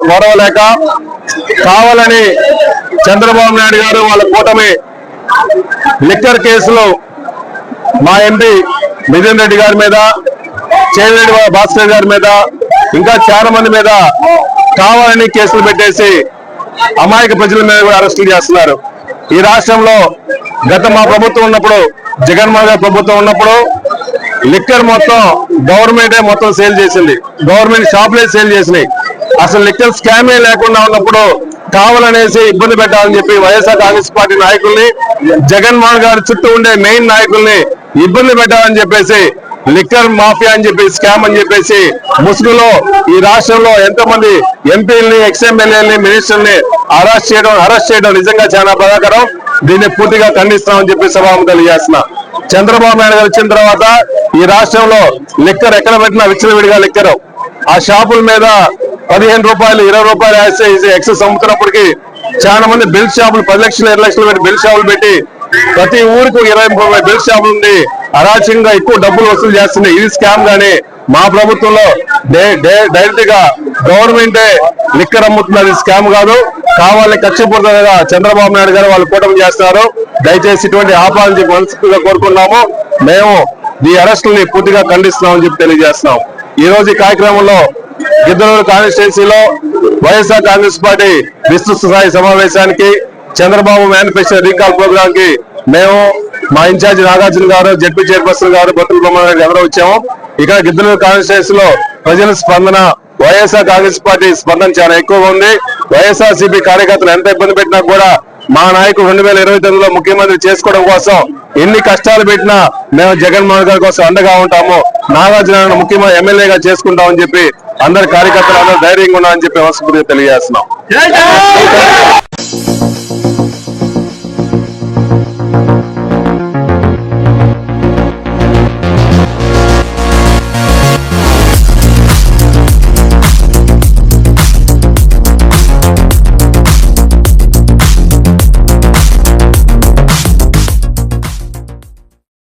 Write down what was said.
గొడవలేక కావాలని చంద్రబాబు నాయుడు గారు వాళ్ళ కూటమి లిక్కర్ కేసులో మా ఎంపీ మిథున్ రెడ్డి గారి మీద, చేవేడి భాస్కర్ గారి మీద, ఇంకా చాలా మంది మీద కావాలని కేసులు పెట్టేసి అమాయక ప్రజల మీద కూడా అరెస్టులు చేస్తున్నారు. ఈ రాష్ట్రంలో గత మా ప్రభుత్వం ఉన్నప్పుడు, జగన్మోహన్ గారి ప్రభుత్వం ఉన్నప్పుడు లిక్కర్ మొత్తం గవర్నమెంటే మొత్తం సేల్ చేసింది, గవర్నమెంట్ షాపులే సేల్ చేసినాయి. అసలు లిక్కర్ స్కామే లేకుండా ఉన్నప్పుడు కావాలనేసి ఇబ్బంది పెట్టాలని చెప్పి వైఎస్ఆర్ కాంగ్రెస్ పార్టీ నాయకుల్ని, జగన్మోహన్ గారి చుట్టూ ఉండే మెయిన్ నాయకుల్ని ఇబ్బంది పెట్టాలని చెప్పేసి లిక్కర్ మాఫియా అని చెప్పి, స్కామ్ అని చెప్పేసి ముసుగులో ఈ రాష్ట్రంలో ఎంతోమంది ఎంపీలని, ఎక్స్ఎమ్మెల్యేలని, మినిస్టర్ని అరెస్ట్ చేయడం నిజంగా చాలా బాధాకరం. దీన్ని పూర్తిగా ఖండిస్తామని చెప్పి సభాముఖంగా తెలియజేస్తున్నా. చంద్రబాబు నాయుడు గారు వచ్చిన తర్వాత ఈ రాష్ట్రంలో లిక్కర్ ఎక్కడ పెట్టినా విచ్చలవిడిగా లిక్కర్, ఆ షాపుల మీద 15 రూపాయలు 20 రూపాయలు వేస్తే ఎక్సెస్ అమ్ముతున్నప్పటికీ చాలా మంది బెల్ట్ షాపులు 10 లక్షలు 20 లక్షలు పెట్టి బెల్ట్ షాపులు పెట్టి ప్రతి ఊరికి 20 బెల్ట్ షాపులు ఉంది, అరాచకంగా ఎక్కువ డబ్బులు వసూలు చేస్తున్నాయి. ఇది స్కామ్. గానీ మా ప్రభుత్వంలో డైరెక్ట్ గా గవర్నమెంటే లిక్కర్ అమ్ముతున్నది, స్కామ్ కాదు. కావాలని కక్షపూరితంగా చంద్రబాబు నాయుడు గారు వాళ్ళు కూటమి చేస్తున్నారు. దయచేసి ఇటువంటి ఆపాలని చెప్పి మనస్ఫూర్తిగా కోరుకున్నాము. మేము ఈ అరెస్టుల్ని పూర్తిగా ఖండిస్తున్నామని చెప్పి తెలియజేస్తున్నాం. ఈ రోజు ఈ కార్యక్రమంలో గిద్దలూరు కాన్స్టిట్యున్సీలో వైఎస్ఆర్ కాంగ్రెస్ పార్టీ విస్తృత స్థాయి సమావేశానికి, చంద్రబాబు మేనిఫెస్టో రీకాల్ ప్రోగ్రామ్ కి మేము, మా ఇన్ఛార్జి నాగార్జున గారు, జడ్పీ చైర్పర్సన్ గారు, బతుల బ్రహ్మారెడ్డి ఎవరో వచ్చాము. ఇక్కడ గిద్దలూరు కాన్స్టిట్యున్సీలో ప్రజల స్పందన, వైఎస్ఆర్ కాంగ్రెస్ పార్టీ స్పందన చాలా ఎక్కువగా ఉంది. వైఎస్ఆర్సీపీ కార్యకర్తలు ఎంత ఇబ్బంది పెట్టినా కూడా మా నాయకుడు 2029లో ముఖ్యమంత్రి చేసుకోవడం కోసం ఎన్ని కష్టాలు పెట్టినా మేము జగన్మోహన్ గారి కోసం అండగా ఉంటాము. నాగార్జున ముఖ్యమంత్రి ఎమ్మెల్యేగా చేసుకుంటామని చెప్పి అందరి కార్యకర్తలు అందరూ ధైర్యంగా ఉన్నామని చెప్పి మనస్ఫూర్తిగా తెలియజేస్తున్నాం.